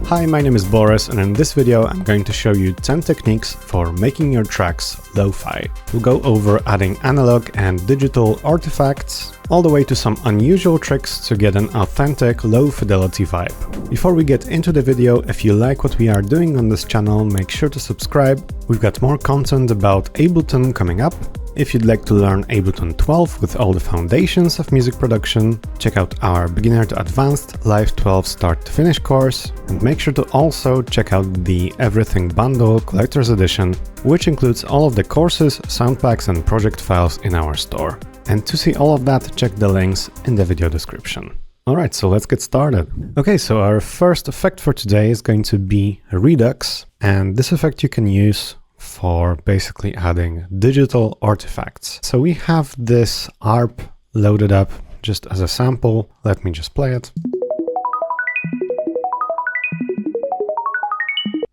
Hi, my name is Borys, and in this video I'm going to show you 10 techniques for making your tracks lo-fi. We'll go over adding analog and digital artifacts, all the way to some unusual tricks to get an authentic low-fidelity vibe. Before we get into the video, if you like what we are doing on this channel, make sure to subscribe. We've got more content about Ableton coming up. If you'd like to learn Ableton 12 with all the foundations of music production, check out our Beginner to Advanced Live 12 Start to Finish course, and make sure to also check out the Everything Bundle Collector's Edition, which includes all of the courses, sound packs and project files in our store. And to see all of that, check the links in the video description. Alright, so let's get started. Okay, so our first effect for today is going to be Redux, and this effect you can use for basically adding digital artifacts. So we have this ARP loaded up just as a sample. Let me just play it.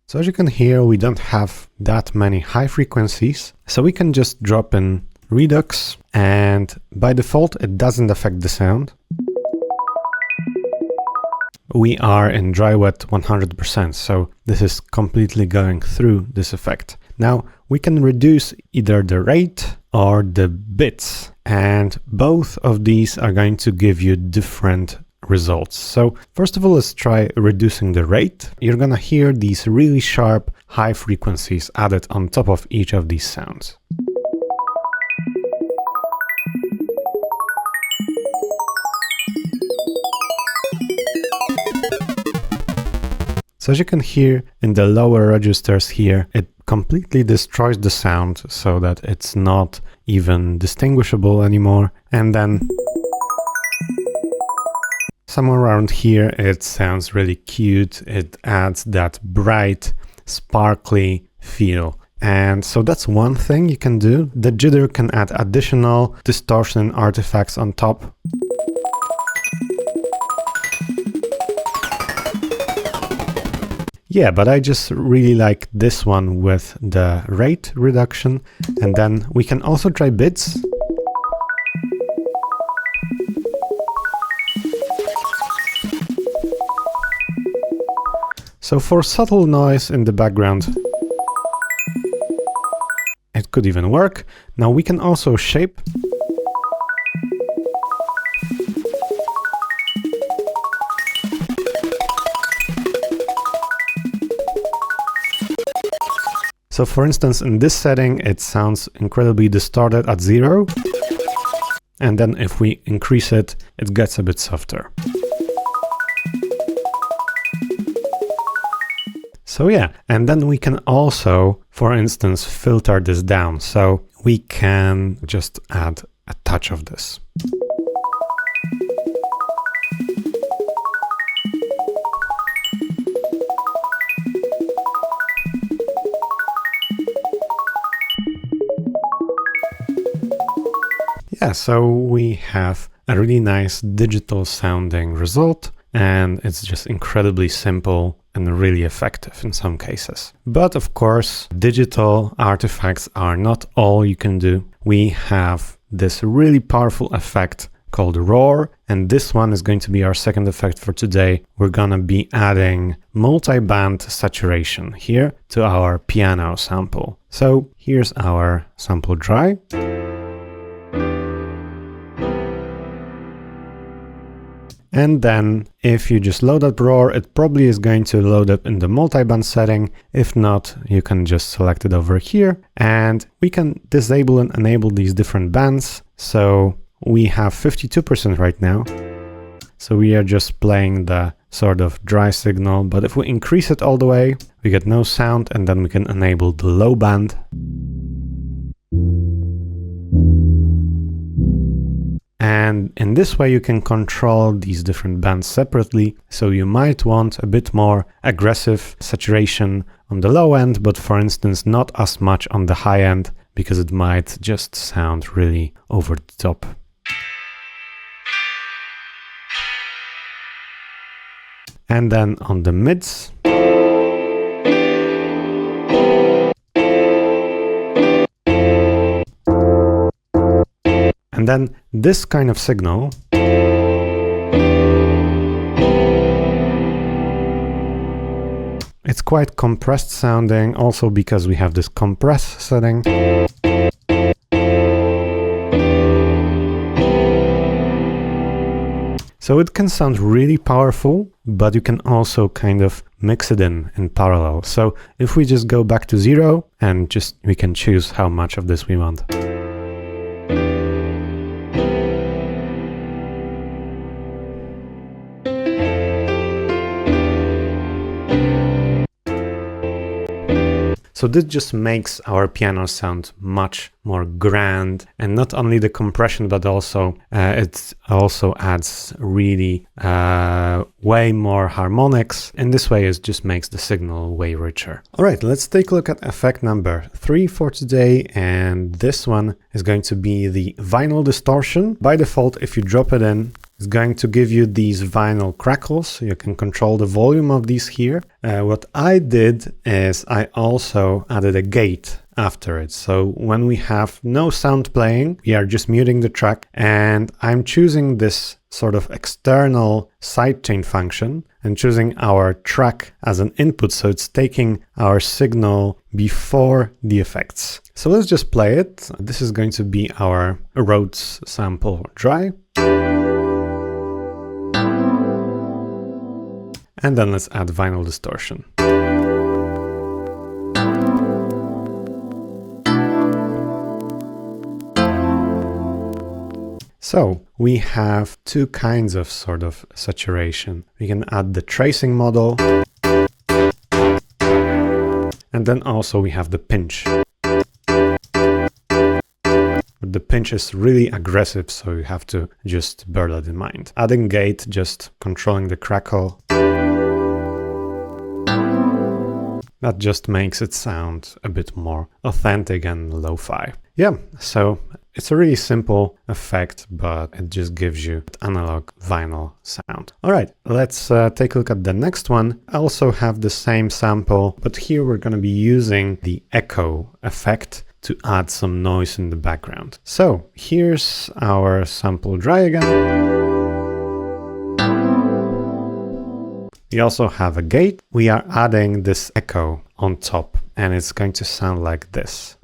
So as you can hear, we don't have that many high frequencies, so we can just drop in Redux, and by default it doesn't affect the sound. We are in dry wet 100%, so this is completely going through this effect. Now we can reduce either the rate or the bits, and both of these are going to give you different results. So first of all, let's try reducing the rate. You're gonna hear these really sharp high frequencies added on top of each of these sounds. So as you can hear in the lower registers here, it completely destroys the sound so that it's not even distinguishable anymore. And then somewhere around here, it sounds really cute. It adds that bright, sparkly feel. And so that's one thing you can do. The jitter can add additional distortion artifacts on top. Yeah, but I just really like this one with the rate reduction. And then we can also try bits. So for subtle noise in the background, it could even work. Now we can also shape. So for instance, in this setting, it sounds incredibly distorted at 0. And then if we increase it, it gets a bit softer. So yeah, and then we can also, for instance, filter this down. So we can just add a touch of this. Yeah, so we have a really nice digital sounding result, and it's just incredibly simple and really effective in some cases. But of course, digital artifacts are not all you can do. We have this really powerful effect called roar, and this one is going to be our second effect for today. We're gonna be adding multi-band saturation here to our piano sample. So here's our sample dry. And then if you just load up roar, it probably is going to load up in the multi-band setting. If not, you can just select it over here, and we can disable and enable these different bands. So we have 52% right now. So we are just playing the sort of dry signal, but if we increase it all the way, we get no sound, and then we can enable the low band. And in this way you can control these different bands separately. So you might want a bit more aggressive saturation on the low end, but for instance not as much on the high end, because it might just sound really over the top. And then on the mids, and then this kind of signal quite compressed sounding, also because we have this compress setting. So it can sound really powerful, but you can also kind of mix it in parallel. So if we just go back to 0 and we can choose how much of this we want. So this just makes our piano sound much more grand, and not only the compression, but also it also adds really way more harmonics. In this way, it just makes the signal way richer. All right, let's take a look at effect number 3 for today, and this one is going to be the vinyl distortion. By default, if you drop it in, it's going to give you these vinyl crackles, so you can control the volume of these here. What I did is I also added a gate after it. So when we have no sound playing, we are just muting the track, and I'm choosing this sort of external sidechain function and choosing our track as an input. So it's taking our signal before the effects. So let's just play it. This is going to be our Rhodes sample dry. And then let's add vinyl distortion. So we have two kinds of sort of saturation. We can add the tracing model, and then also we have the pinch. But the pinch is really aggressive, so you have to just bear that in mind. Adding gate, just controlling the crackle. That just makes it sound a bit more authentic and lo-fi. Yeah, so it's a really simple effect, but it just gives you analog vinyl sound. All right, let's take a look at the next one. I also have the same sample, but here we're going to be using the echo effect to add some noise in the background. So here's our sample dry again. We also have a gate. We are adding this echo on top, and it's going to sound like this.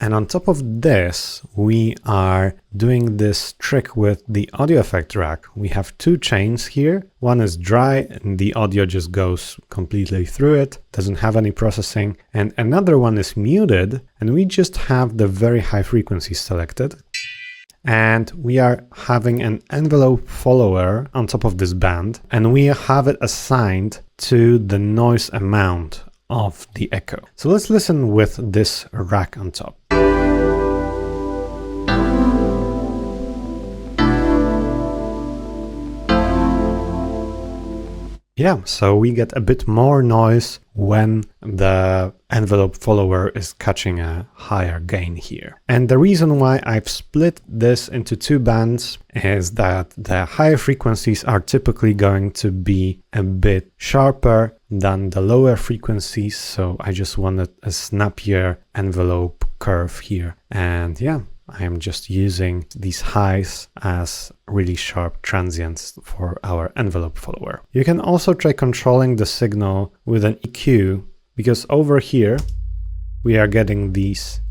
And on top of this, we are doing this trick with the audio effect rack. We have two chains here. One is dry, and the audio just goes completely through it, doesn't have any processing. And another one is muted, and we just have the very high frequency selected. And we are having an envelope follower on top of this band, and we have it assigned to the noise amount of the echo. So let's listen with this rack on top. Yeah, so we get a bit more noise when the envelope follower is catching a higher gain here. And the reason why I've split this into two bands is that the higher frequencies are typically going to be a bit sharper than the lower frequencies. So I just wanted a snappier envelope curve here. And yeah, I am just using these highs as really sharp transients for our envelope follower. You can also try controlling the signal with an EQ, because over here we are getting these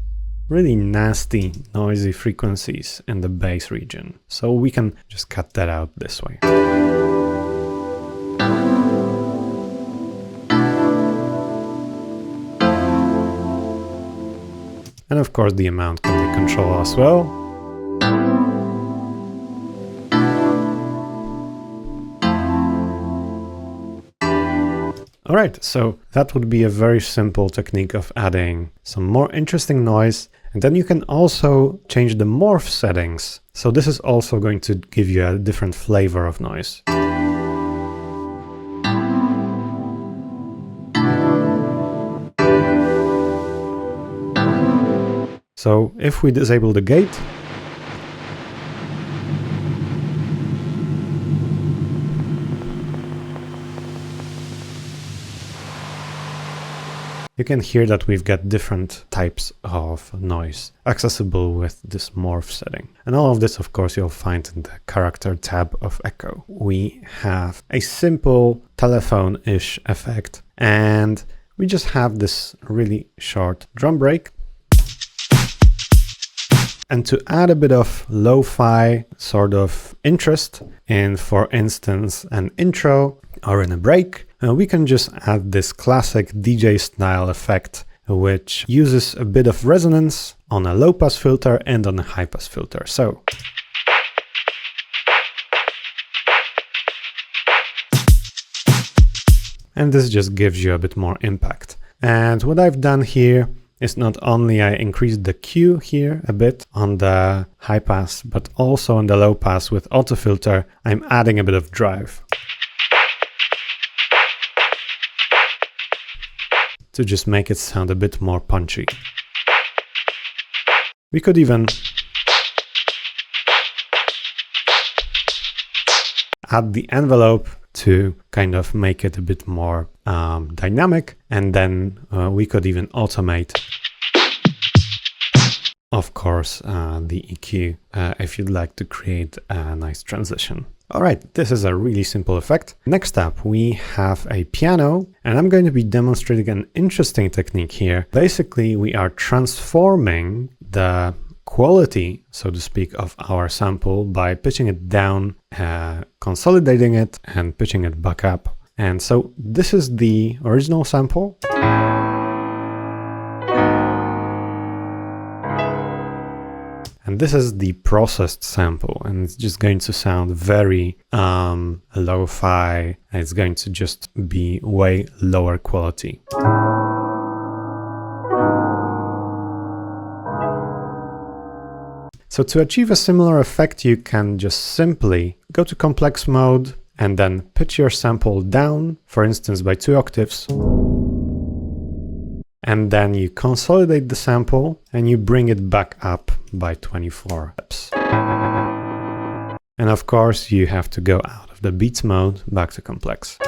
really nasty, noisy frequencies in the bass region. So we can just cut that out this way. And of course the amount can be controlled as well. Alright, so that would be a very simple technique of adding some more interesting noise. And then you can also change the morph settings. So this is also going to give you a different flavor of noise. So if we disable the gate, you can hear that we've got different types of noise accessible with this morph setting. And all of this, of course, you'll find in the character tab of Echo. We have a simple telephone-ish effect, and we just have this really short drum break. And to add a bit of lo-fi sort of interest in, for instance, an intro or in a break, we can just add this classic DJ style effect, which uses a bit of resonance on a low-pass filter and on a high-pass filter. So and this just gives you a bit more impact. And what I've done here is not only I increased the Q here a bit on the high pass, but also on the low pass with auto filter, I'm adding a bit of drive to just make it sound a bit more punchy. We could even add the envelope to kind of make it a bit more dynamic, and then we could even automate, of course, the EQ if you'd like to create a nice transition. All right, this is a really simple effect. Next up, we have a piano, and I'm going to be demonstrating an interesting technique here. Basically, we are transforming the quality, so to speak, of our sample by pitching it down, consolidating it, and pitching it back up. And so this is the original sample. And this is the processed sample, and it's just going to sound very lo-fi. It's going to just be way lower quality. So to achieve a similar effect, you can just simply go to complex mode and then pitch your sample down, for instance, by 2 octaves. And then you consolidate the sample and you bring it back up by 24 steps. And of course, you have to go out of the beats mode back to complex.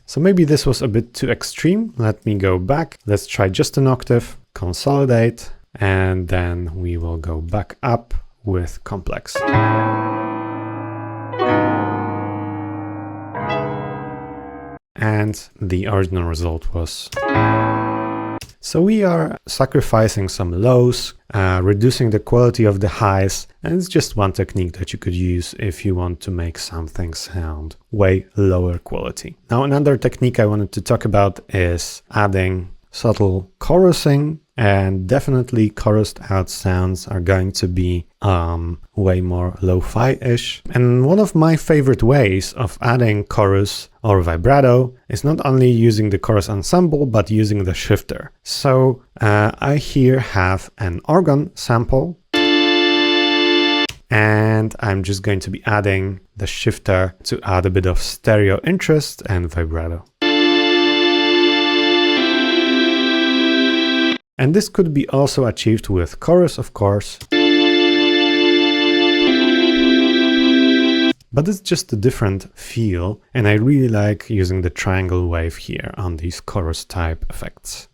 So maybe this was a bit too extreme. Let me go back. Let's try just an octave, consolidate, and then we will go back up with complex. And the original result was. So we are sacrificing some lows, reducing the quality of the highs, and it's just one technique that you could use if you want to make something sound way lower quality. Now, another technique I wanted to talk about is adding subtle chorusing, and definitely chorused out sounds are going to be way more lo-fi-ish. And one of my favorite ways of adding chorus or vibrato is not only using the chorus ensemble, but using the shifter. So I here have an organ sample, and I'm just going to be adding the shifter to add a bit of stereo interest and vibrato. And this could be also achieved with chorus, of course. But it's just a different feel, and I really like using the triangle wave here on these chorus type effects.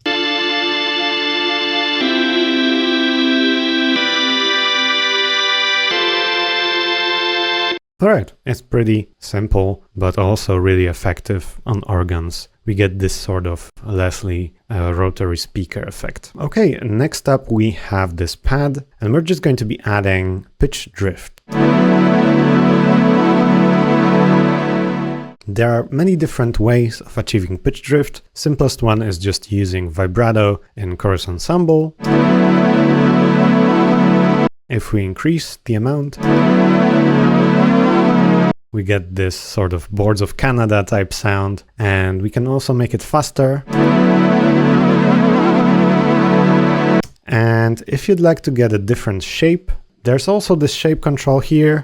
Alright, it's pretty simple, but also really effective on organs. We get this sort of Leslie rotary speaker effect. Okay, next up we have this pad, and we're just going to be adding pitch drift. There are many different ways of achieving pitch drift. Simplest one is just using vibrato in chorus ensemble. If we increase the amount, we get this sort of Boards of Canada type sound, and we can also make it faster. And if you'd like to get a different shape, there's also this shape control here.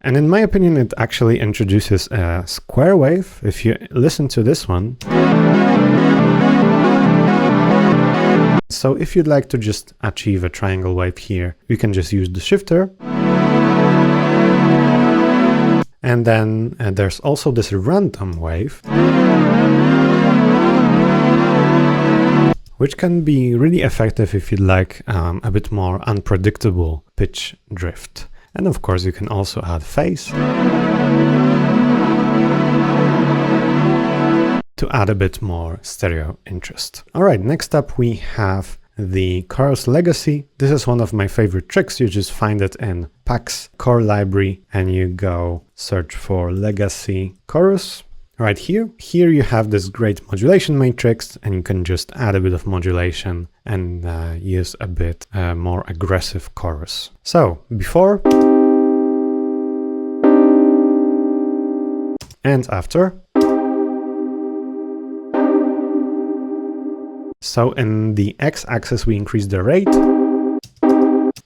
And in my opinion, it actually introduces a square wave. If you listen to this one. So if you'd like to just achieve a triangle wave here, you can just use the shifter. And then there's also this random wave, which can be really effective if you'd like a bit more unpredictable pitch drift. And of course you can also add phase to add a bit more stereo interest. All right, next up we have the chorus legacy. This is one of my favorite tricks. You just find it in Pack's core library and you go search for legacy chorus. Right here you have this great modulation matrix, and you can just add a bit of modulation and use a bit more aggressive chorus. So before and after. So in the x-axis we increase the rate,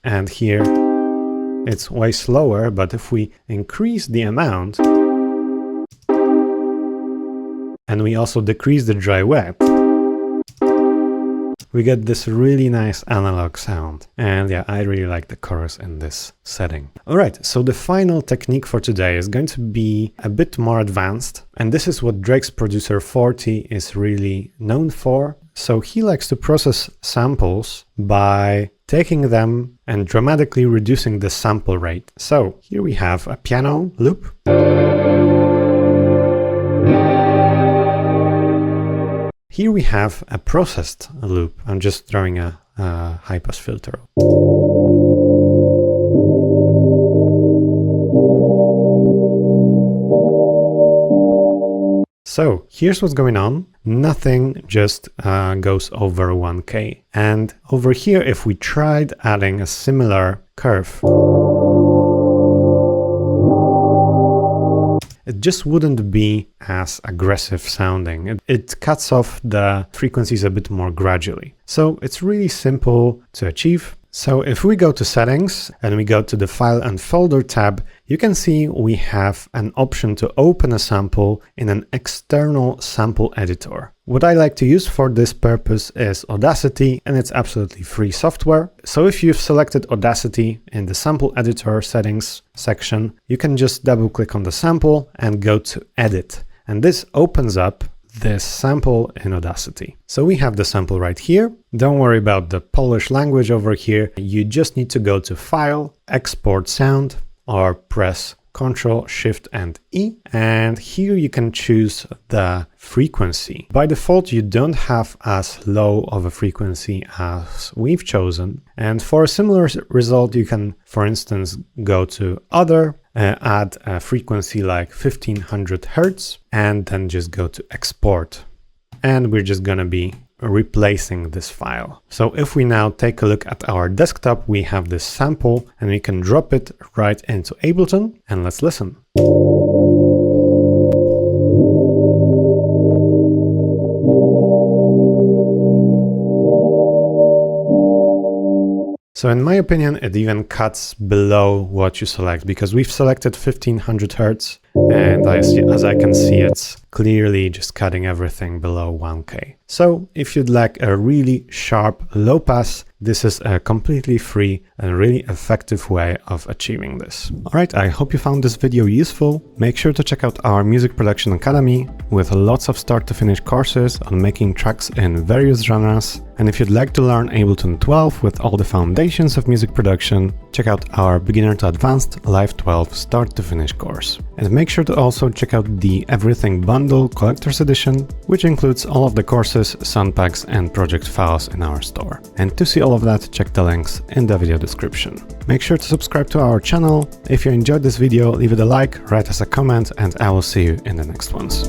and here it's way slower, but if we increase the amount and we also decrease the dry wet, we get this really nice analog sound. And yeah, I really like the chorus in this setting. All right, so the final technique for today is going to be a bit more advanced, and this is what Drake's producer 40 is really known for. So he likes to process samples by taking them and dramatically reducing the sample rate. So here we have a piano loop. Here we have a processed loop. I'm just throwing a high-pass filter. So here's what's going on. Nothing just goes over 1K. And over here, if we tried adding a similar curve, it just wouldn't be as aggressive sounding. It cuts off the frequencies a bit more gradually. So it's really simple to achieve. So if we go to settings and we go to the file and folder tab, you can see we have an option to open a sample in an external sample editor. What I like to use for this purpose is Audacity, and it's absolutely free software. So if you've selected Audacity in the sample editor settings section, you can just double click on the sample and go to edit. And this opens up this sample in Audacity. So we have the sample right here. Don't worry about the Polish language over here. You just need to go to File, Export Sound, or press Ctrl, Shift, and E. And here you can choose the frequency. By default, you don't have as low of a frequency as we've chosen. And for a similar result, you can, for instance, go to Other, add a frequency like 1500 Hertz, and then just go to Export. And we're just gonna be replacing this file. So if we now take a look at our desktop, we have this sample and we can drop it right into Ableton, and let's listen. So in my opinion, it even cuts below what you select, because we've selected 1500 Hertz, and as I can see, it's clearly just cutting everything below 1K. So if you'd like a really sharp low pass, this is a completely free and really effective way of achieving this. All right, I hope you found this video useful. Make sure to check out our Music Production Academy with lots of start to finish courses on making tracks in various genres. And if you'd like to learn Ableton 12 with all the foundations of music production, check out our Beginner to Advanced Live 12 Start to Finish course. And make sure to also check out the Everything Bundle Collector's Edition, which includes all of the courses, sound packs, and project files in our store. And to see all of that, check the links in the video description. Make sure to subscribe to our channel. If you enjoyed this video, leave it a like, write us a comment, and I will see you in the next ones.